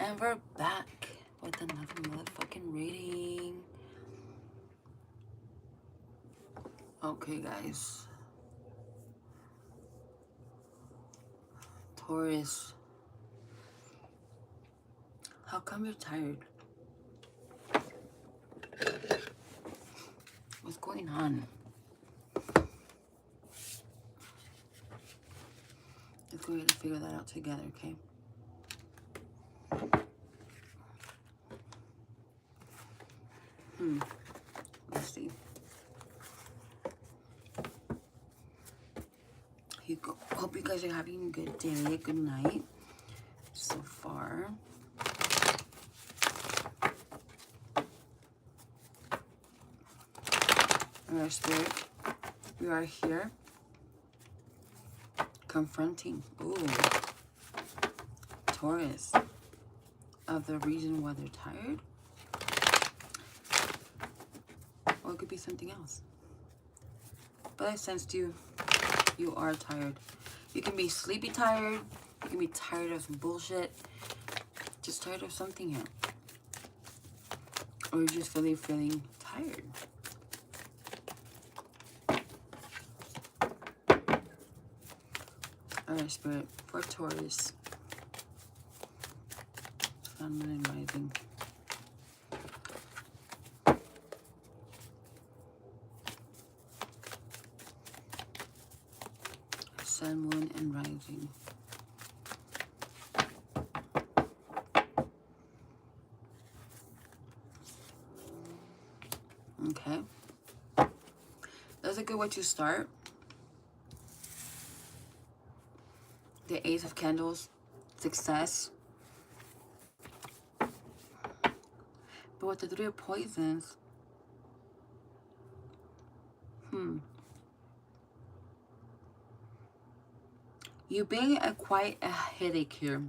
And we're back with another motherfucking reading. Okay, guys. Taurus. How come you're tired? What's going on? Let's go ahead and figure that out together, okay? Let's see. Hope you guys are having a good day, a good night so far. Alright, Spirit, we are here confronting, Taurus, of the reason why they're tired. Or it could be something else. But I sensed you are tired. You can be sleepy tired. You can be tired of some bullshit. Just tired of something here. Or you're just feeling tired. Alright, Spirit, for Taurus. Sun, Moon, and Rising. Sun, Moon, and Rising. Okay. That's a good way to start. The Ace of Candles. Success. But with the Three of Poisons, you being quite a headache here,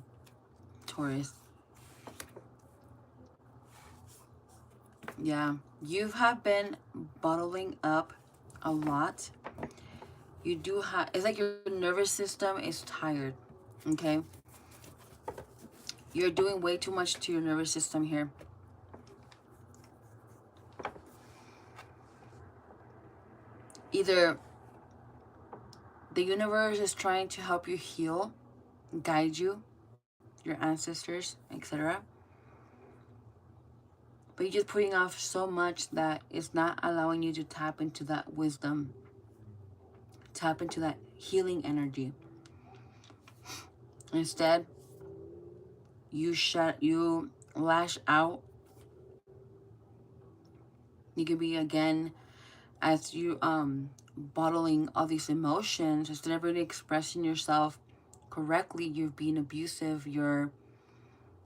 Taurus. Yeah, you have been bottling up a lot. You do have, it's like your nervous system is tired, okay? You're doing way too much to your nervous system here. Either the universe is trying to help you heal, guide you, your ancestors, etc. But you're just putting off so much that it's not allowing you to tap into that wisdom, tap into that healing energy. Instead, you lash out. You can be, again, as you bottling all these emotions, instead of really expressing yourself correctly, you're being abusive, you're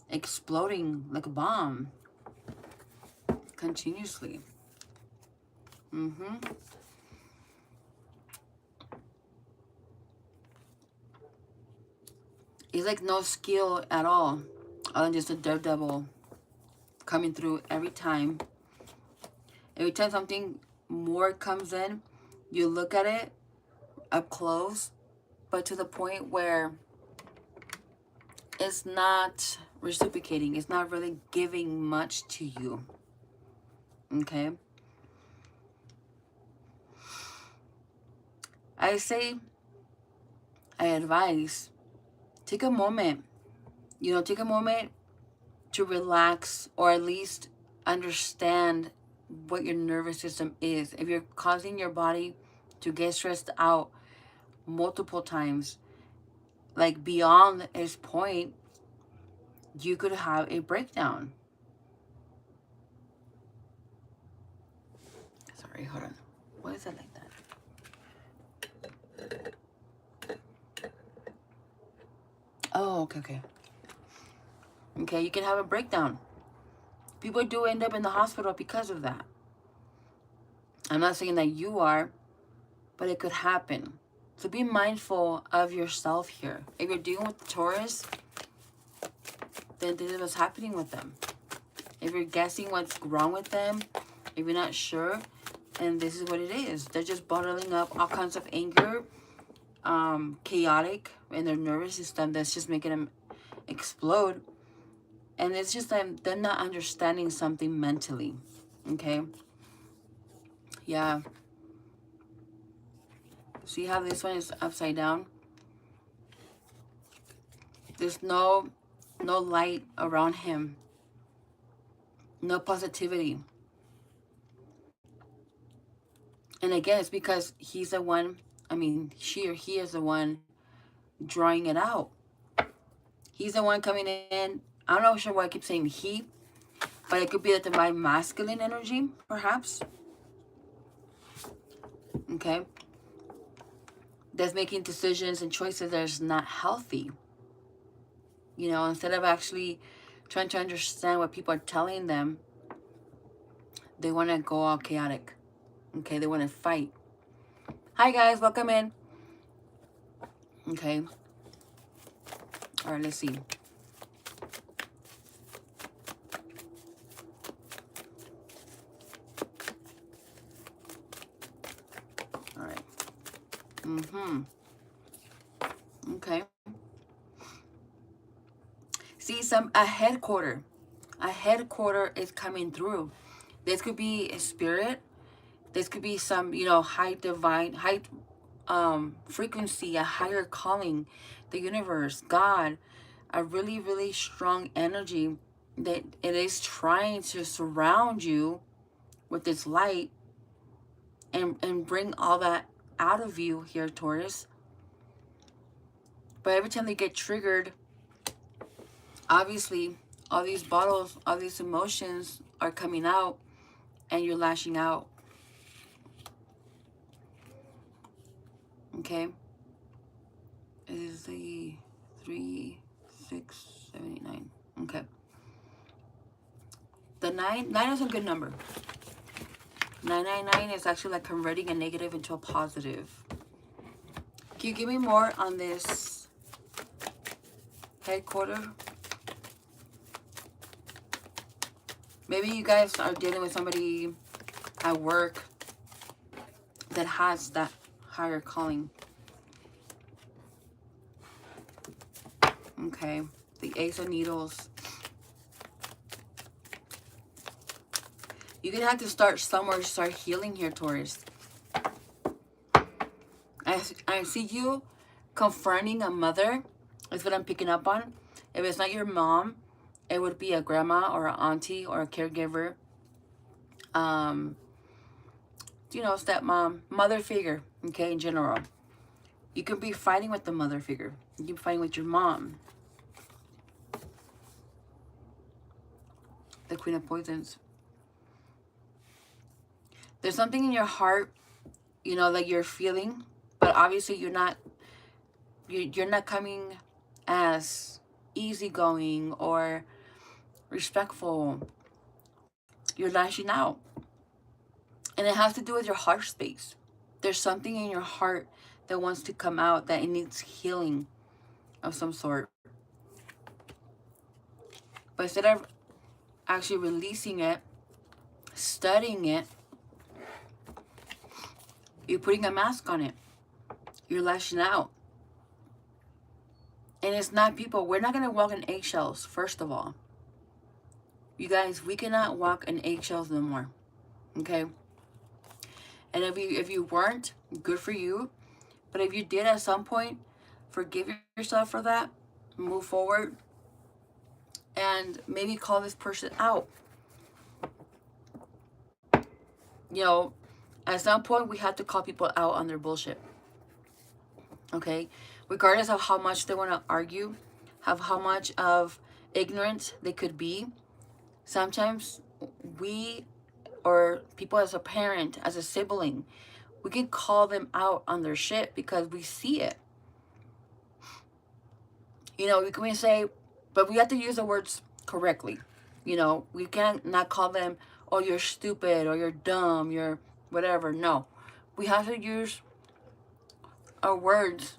exploding like a bomb continuously. It's like no skill at all, other than just a daredevil coming through every time. Every time something more comes in, you look at it up close, but to the point where it's not reciprocating. It's not really giving much to you. Okay? I advise, take a moment. Take a moment to relax, or at least understand what your nervous system is. If you're causing your body to get stressed out multiple times, like beyond its point, you could have a breakdown. Sorry, hold on. Why is it like that? Oh, okay. Okay, you can have a breakdown. People do end up in the hospital because of that. I'm not saying that you are, but it could happen. So be mindful of yourself here. If you're dealing with the Taurus, then this is what's happening with them. If you're guessing what's wrong with them, if you're not sure, and this is what it is. They're just bottling up all kinds of anger, chaotic in their nervous system that's just making them explode. And it's just that they're not understanding something mentally. Okay? Yeah. See how this one is upside down? There's no light around him. No positivity. And again, it's because he's the one, I mean, she or he is the one drawing it out. He's the one coming in. I'm not sure why I keep saying he, but it could be the divine masculine energy, perhaps. Okay? That's making decisions and choices that's not healthy. You know, instead of actually trying to understand what people are telling them, they want to go all chaotic. Okay? They want to fight. Hi, guys. Welcome in. Okay. All right, let's see. All right. Okay. See, a headquarter. A headquarter is coming through. This could be a spirit. This could be some, you know, high frequency, a higher calling, the universe, God, a really, really strong energy that it is trying to surround you with this light and bring all that out of you here, Taurus. But every time they get triggered, obviously, all these bottles, all these emotions are coming out and you're lashing out. Okay? It is the 3, 6, 7, 8, 9. Okay. The 9 is a good number. 999 is actually like converting a negative into a positive. Can you give me more on this headquarter? Maybe you guys are dealing with somebody at work that has that higher calling. Okay, the Ace of Needles. You're going to have to start somewhere to start healing here, Taurus. I see you confronting a mother. That's what I'm picking up on. If it's not your mom, it would be a grandma or an auntie or a caregiver. You know, stepmom, mother figure, okay, in general. You could be fighting with the mother figure. You can be fighting with your mom. The Queen of Poisons. There's something in your heart, you know, that you're feeling, but obviously you're not coming as easygoing or respectful. You're lashing out. And it has to do with your heart space. There's something in your heart that wants to come out, that it needs healing of some sort. But instead of actually releasing it, studying it, you're putting a mask on it. You're lashing out. And it's not people. We're not going to walk in eggshells, first of all. You guys, we cannot walk in eggshells no more. Okay? And if you weren't, good for you. But if you did at some point, forgive yourself for that. Move forward. And maybe call this person out. You know, at some point, we have to call people out on their bullshit. Okay? Regardless of how much they want to argue, how much of ignorance they could be, sometimes we, or people as a parent, as a sibling, we can call them out on their shit because we see it. You know, we can say, but we have to use the words correctly. You know, we can't not call them, oh, you're stupid, or you're dumb, you're whatever. No. We have to use our words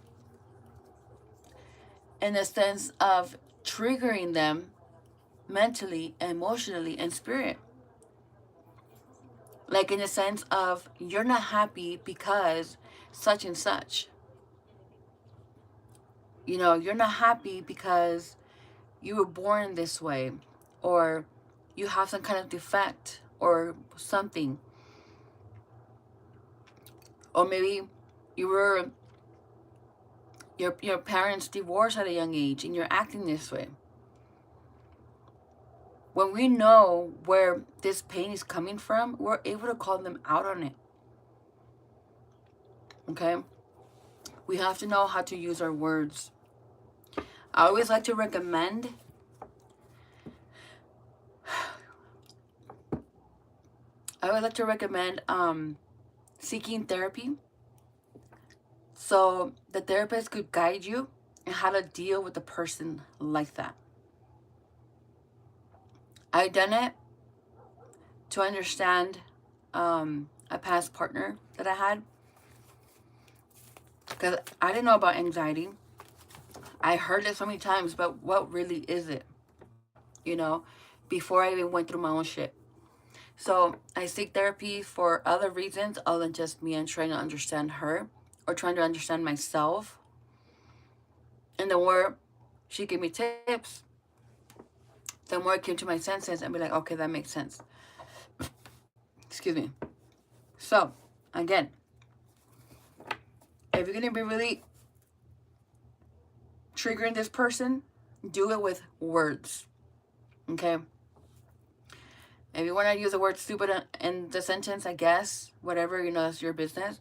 in the sense of triggering them mentally, emotionally, and spirit. Like in the sense of, you're not happy because such and such. You know, you're not happy because you were born this way, or you have some kind of defect or something. Or maybe you were your parents divorced at a young age and you're acting this way. When we know where this pain is coming from, we're able to call them out on it. Okay? We have to know how to use our words. I always like to recommend seeking therapy, so the therapist could guide you in how to deal with a person like that. I've done it to understand a past partner that I had, because I didn't know about anxiety. I heard it so many times, but what really is it? You know, before I even went through my own shit. So I seek therapy for other reasons other than just me and trying to understand her or trying to understand myself. And the more she gave me tips, the more I came to my senses and be like, okay, that makes sense. Excuse me. So, again, if you're going to be really triggering this person, do it with words. Okay? If you want to use the word stupid in the sentence, I guess, whatever, that's your business.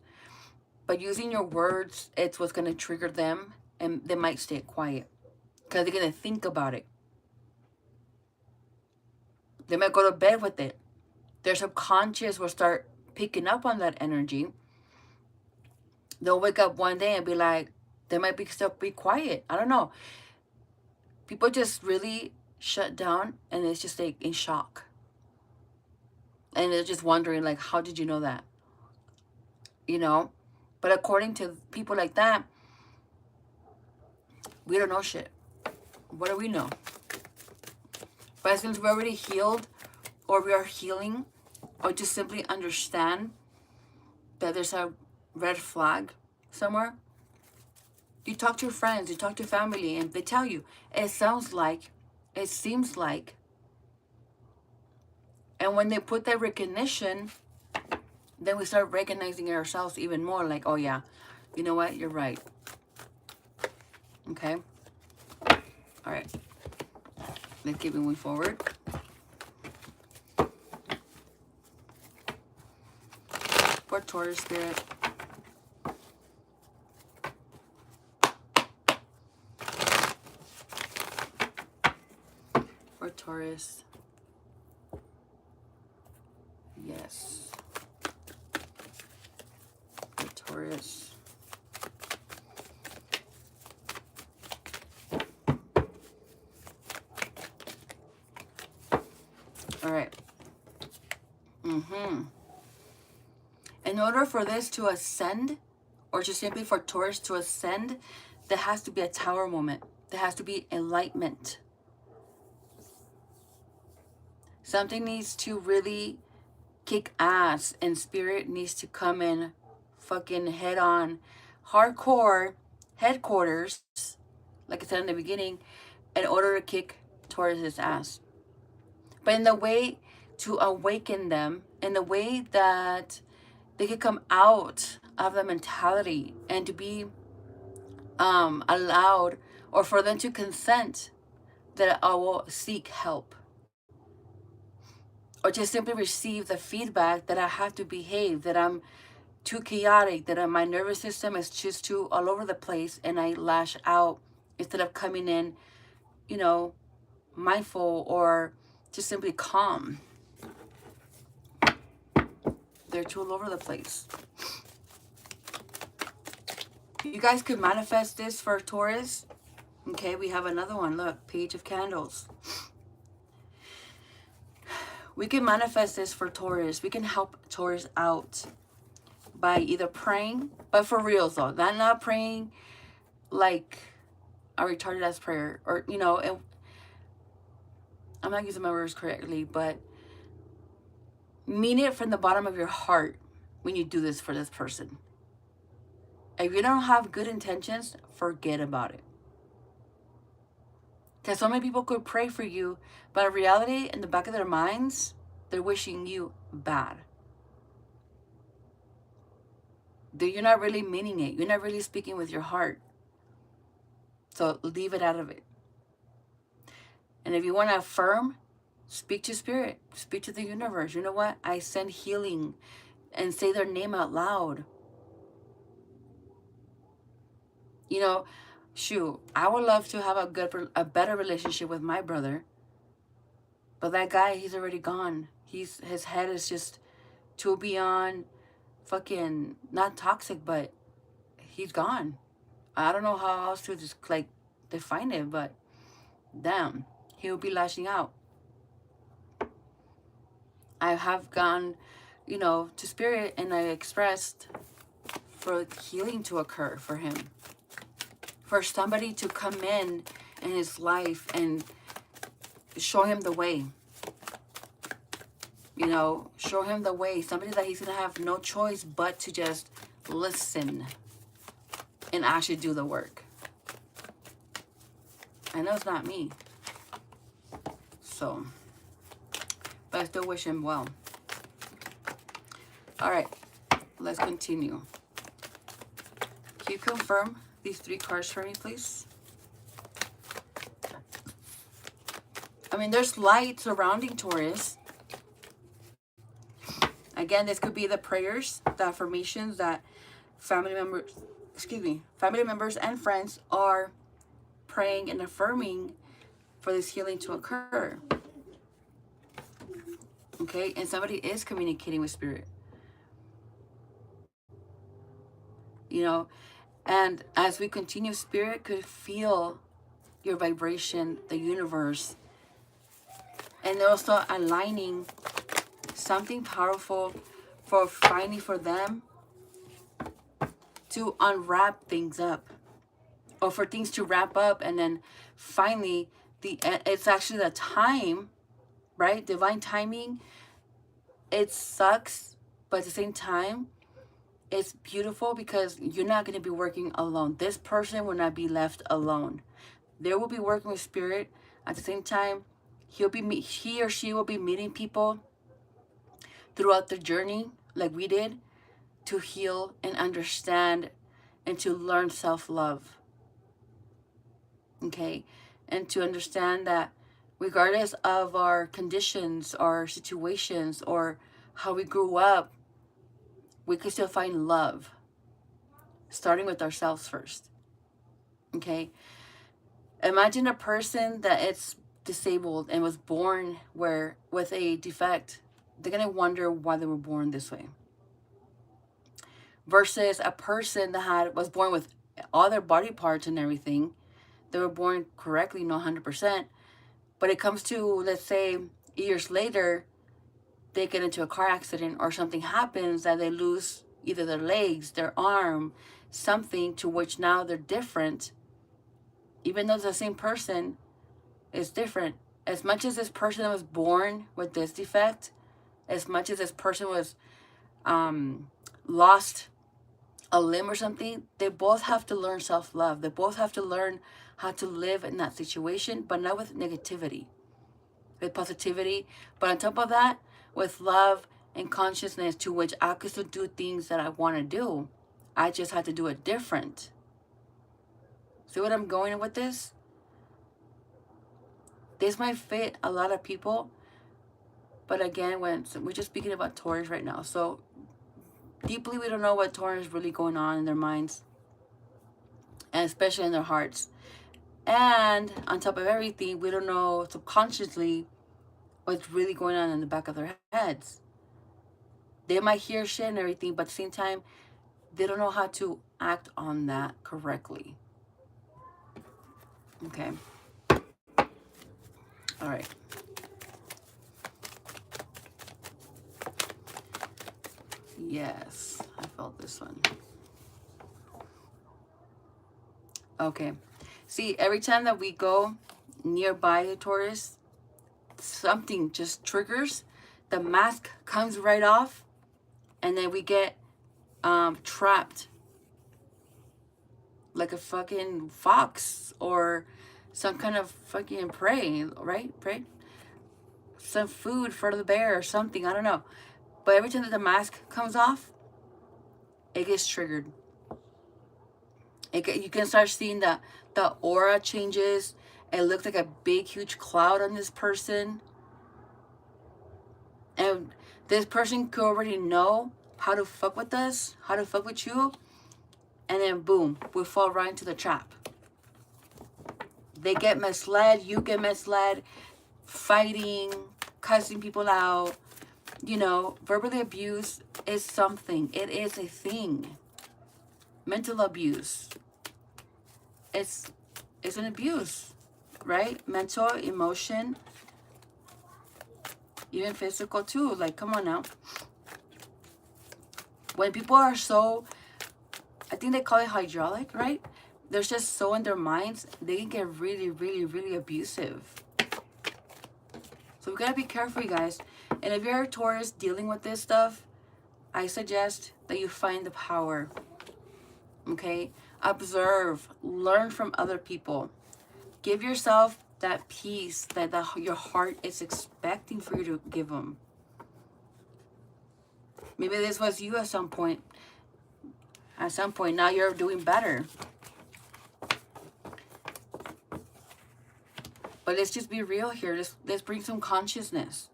But using your words, it's what's going to trigger them, and they might stay quiet because they're going to think about it. They might go to bed with it. Their subconscious will start picking up on that energy. They'll wake up one day and be like, they might still be quiet. I don't know. People just really shut down and it's just like in shock. And they're just wondering, like, how did you know that? But according to people like that, we don't know shit. What do we know? But since we're already healed, or we are healing, or just simply understand that there's a red flag somewhere, you talk to your friends, you talk to family, and they tell you, it sounds like, it seems like. And when they put that recognition, then we start recognizing ourselves even more, like, oh yeah, you know what, you're right. Okay? All right. Let's keep moving forward. For Taurus spirit. For Taurus. Yes. For Taurus. All right. In order for this to ascend, or just simply for Taurus to ascend, there has to be a tower moment. There has to be enlightenment. Something needs to really kick ass, and spirit needs to come in fucking head on, hardcore headquarters, like I said in the beginning, in order to kick Taurus's ass. But in the way to awaken them, in the way that they could come out of the mentality and to be allowed, or for them to consent that I will seek help, or just simply receive the feedback that I have to behave, that I'm too chaotic, that my nervous system is just too all over the place, and I lash out instead of coming in, mindful or just simply calm. They're too all over the place. You guys could manifest this for Taurus. Okay, we have another one. Look, Page of Candles. We can manifest this for Taurus. We can help Taurus out by either praying, but for real though, not praying like a retarded ass prayer, or I'm not using my words correctly, but mean it from the bottom of your heart when you do this for this person. If you don't have good intentions, forget about it. Because so many people could pray for you, but in reality, in the back of their minds, they're wishing you bad. You're not really meaning it. You're not really speaking with your heart. So leave it out of it. And if you want to affirm, speak to spirit. Speak to the universe. You know what? I send healing, and say their name out loud. You know, shoot, I would love to have a better relationship with my brother. But that guy, he's already gone. His head is just too beyond fucking not toxic, but he's gone. I don't know how else to just like define it, but damn, he'll be lashing out. I have gone, to spirit, and I expressed for healing to occur for him, for somebody to come in his life and show him the way. Show him the way. Somebody that he's going to have no choice but to just listen and actually do the work. I know it's not me. So, but I still wish him well. All right, let's continue. Can you confirm these 3 cards for me, please? I mean, there's light surrounding Taurus. Again, this could be the prayers, the affirmations that family members and friends are praying and affirming for this healing to occur. Okay, and somebody is communicating with spirit. And as we continue, spirit could feel your vibration, the universe, and they're also aligning something powerful for finally for them to unwrap things up, or for things to wrap up, and then finally it's actually the time, right? Divine timing. It sucks, but at the same time, it's beautiful because you're not going to be working alone. This person will not be left alone. They will be working with spirit. At the same time, he or she will be meeting people throughout the journey, like we did, to heal and understand and to learn self-love. Okay? And to understand that regardless of our conditions, our situations, or how we grew up, we can still find love, starting with ourselves first. Okay? Imagine a person that is disabled and was born with a defect. They're going to wonder why they were born this way. Versus a person that was born with all their body parts and everything. They were born correctly, not 100%. But it comes to, let's say, years later, they get into a car accident or something happens that they lose either their legs, their arm, something to which now they're different. Even though it's the same person, it's different. As much as this person was born with this defect, as much as this person was lost a limb or something, they both have to learn self-love. They both have to learn how to live in that situation, but not with negativity, with positivity. But on top of that, with love and consciousness, to which I could still do things that I want to do. I just had to do it different. See what I'm going with this? This might fit a lot of people, but again, we're just speaking about Taurus right now. So deeply, we don't know what Taurus is really going on in their minds, and especially in their hearts. And on top of everything, we don't know subconsciously what's really going on in the back of their heads. They might hear shit and everything, but at the same time, they don't know how to act on that correctly. Okay. All right. Yes, I felt this one. Okay. See, every time that we go nearby a Taurus, something just triggers. The mask comes right off, and then we get trapped like a fucking fox or some kind of fucking prey, right? Prey? Some food for the bear or something, I don't know. But every time that the mask comes off, it gets triggered. You can start seeing the aura changes. It looks like a big, huge cloud on this person. And this person could already know how to fuck with us, how to fuck with you. And then boom, we fall right into the trap. They get misled, you get misled, fighting, cussing people out. You know, verbally abuse is something. It is a thing. Mental abuse. It's an abuse, right? Mental, emotion, even physical too. Like, come on now. When people are so, I think they call it hydraulic, right? They're just so in their minds, they can get really, really, really abusive. So we gotta be careful, you guys. And if you're a Taurus dealing with this stuff, I suggest that you find the power. Okay? Observe, learn from other people. Give yourself that peace that your heart is expecting for you to give them. Maybe this was you at some point. At some point, now you're doing better. But let's just be real here. Let's bring some consciousness.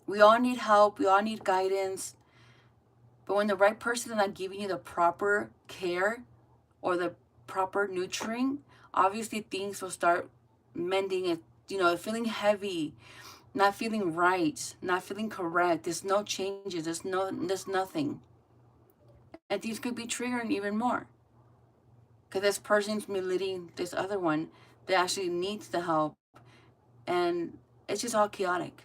We all need help. We all need guidance. But when the right person is not giving you the proper care or the proper nurturing, obviously things will start mending it, you know, feeling heavy, not feeling right, not feeling correct. There's no changes. There's nothing. And things could be triggering even more. Because this person's misleading this other one that actually needs the help. And it's just all chaotic.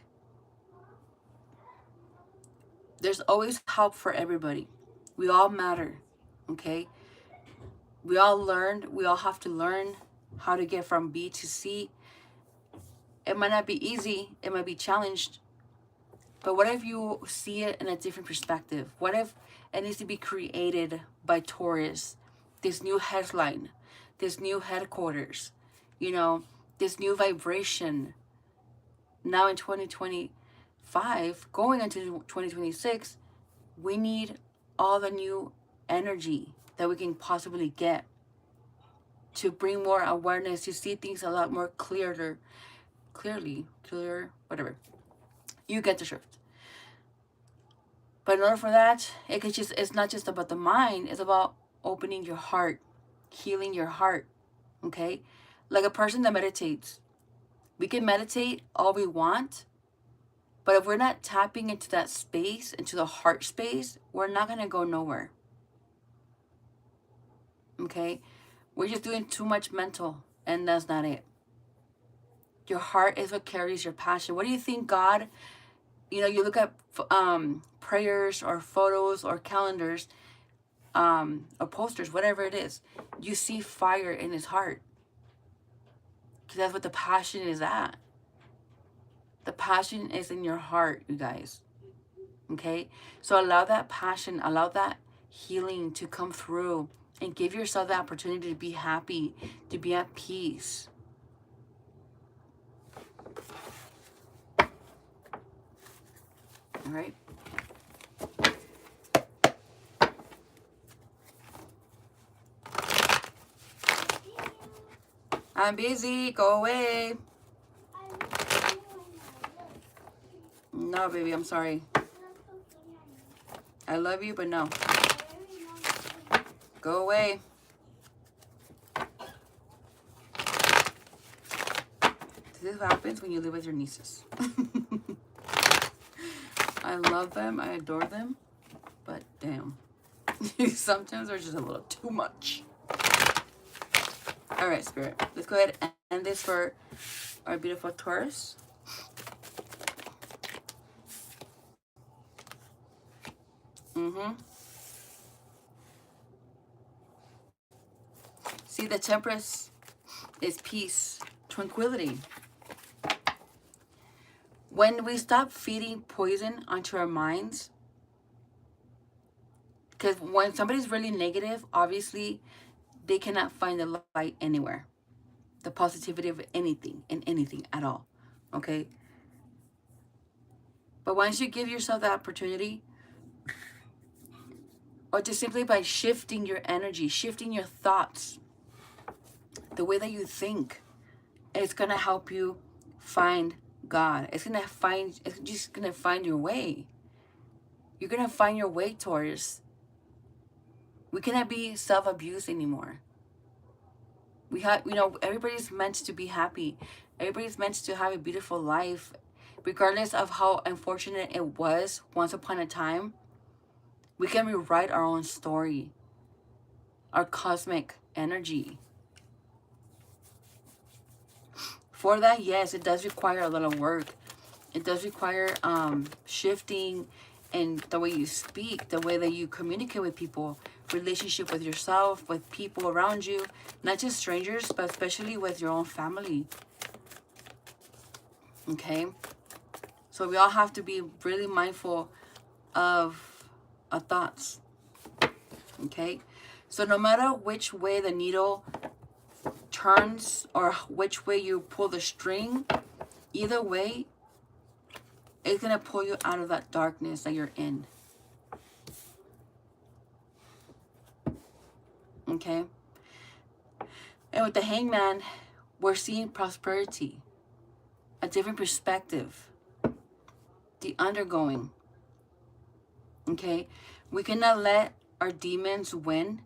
There's always help for everybody. We all matter. Okay? We all have to learn how to get from B to C. It might not be easy. It might be challenged. But what if you see it in a different perspective? What if it needs to be created by Taurus? This new headline, this new headquarters, you know, this new vibration. Now in 2025, going into 2026, we need all the new energy that we can possibly get to bring more awareness, to see things a lot more clearer, whatever. You get the drift. But in order for that, it's not just about the mind, it's about opening your heart, healing your heart, okay? Like a person that meditates. We can meditate all we want, but if we're not tapping into that space, into the heart space, we're not going to go nowhere. Okay? We're just doing too much mental, and that's not it. Your heart is what carries your passion. What do you think God, you know, you look at prayers or photos or calendars or posters, whatever it is, you see fire in his heart. Because that's what the passion is at. The passion is in your heart, you guys. Okay? So allow that passion, allow that healing to come through and give yourself the opportunity to be happy, to be at peace. All right? I'm busy. Go away. No, baby, I'm sorry. I love you, but no. Go away. This is what happens when you live with your nieces. I love them. I adore them. But damn. Sometimes they're just a little too much. All right, Spirit. Let's go ahead and end this for our beautiful Taurus. See, the Temperance is peace, tranquility. When we stop feeding poison onto our minds, because when somebody's really negative, obviously, they cannot find the light anywhere. the positivity of anything and anything at all. Okay? But once you give yourself that opportunity, or just simply by shifting your energy, shifting your thoughts, the way that you think, it's gonna help you find God. It's just gonna find your way. You're gonna find your way, Taurus. We cannot be self-abused anymore. We have, everybody's meant to be happy. Everybody's meant to have a beautiful life, regardless of how unfortunate it was once upon a time. We can rewrite our own story, our cosmic energy. For that, yes, it does require a lot of work. It does require shifting in the way you speak, the way that you communicate with people, relationship with yourself, with people around you, not just strangers, but especially with your own family. Okay? So we all have to be really mindful of our thoughts. Okay? So no matter which way the needle turns or which way you pull the string, either way, it's going to pull you out of that darkness that you're in. Okay? And with the Hangman, we're seeing prosperity, a different perspective, the undergoing. Okay? We cannot let our demons win,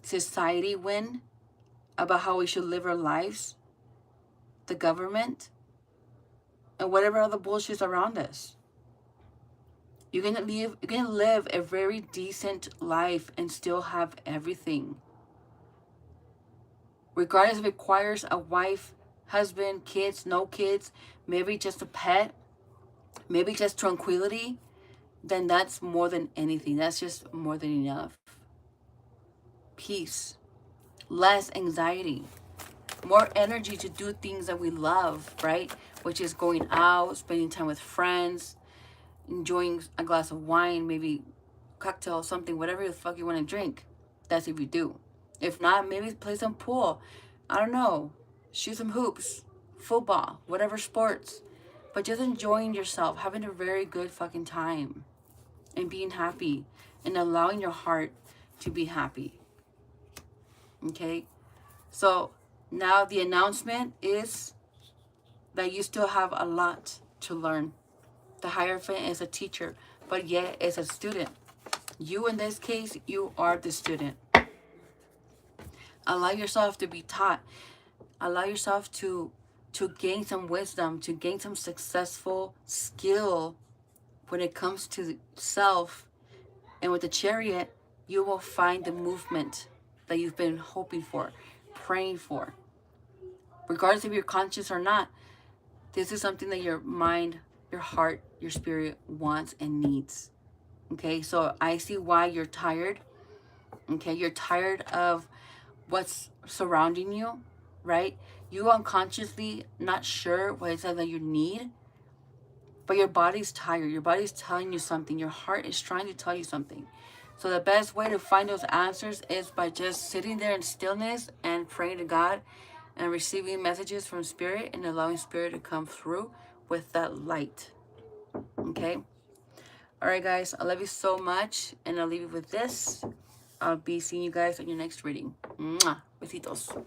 society win, about how we should live our lives, the government, and whatever other bullshit's around us. You can live a very decent life and still have everything. Regardless if it requires a wife, husband, kids, no kids, maybe just a pet, maybe just tranquility, then that's more than anything. That's just more than enough. Peace, less anxiety, more energy to do things that we love, right? Which is going out, spending time with friends, enjoying a glass of wine, maybe cocktail, something, whatever the fuck you want to drink. That's if you do. If not, maybe play some pool. I don't know. Shoot some hoops, football, whatever sports. But just enjoying yourself, having a very good fucking time, and being happy, and allowing your heart to be happy. Okay? So now the announcement is that you still have a lot to learn. The Hierophant is a teacher, but yet is a student. You, in this case, you are the student. Allow yourself to be taught. Allow yourself to gain some wisdom, to gain some successful skill when it comes to self. And with the Chariot, you will find the movement that you've been hoping for, praying for. Regardless if you're conscious or not, this is something that your mind, your heart, your spirit wants and needs. Okay, so I see why you're tired. Okay, you're tired of what's surrounding you, right? You unconsciously not sure what it is that you need, but your body's tired. Your body's telling you something. Your heart is trying to tell you something. So the best way to find those answers is by just sitting there in stillness and praying to God and receiving messages from Spirit and allowing Spirit to come through with that light. Okay? All right, guys. I love you so much, and I'll leave you with this. I'll be seeing you guys on your next reading. Mwah. Besitos.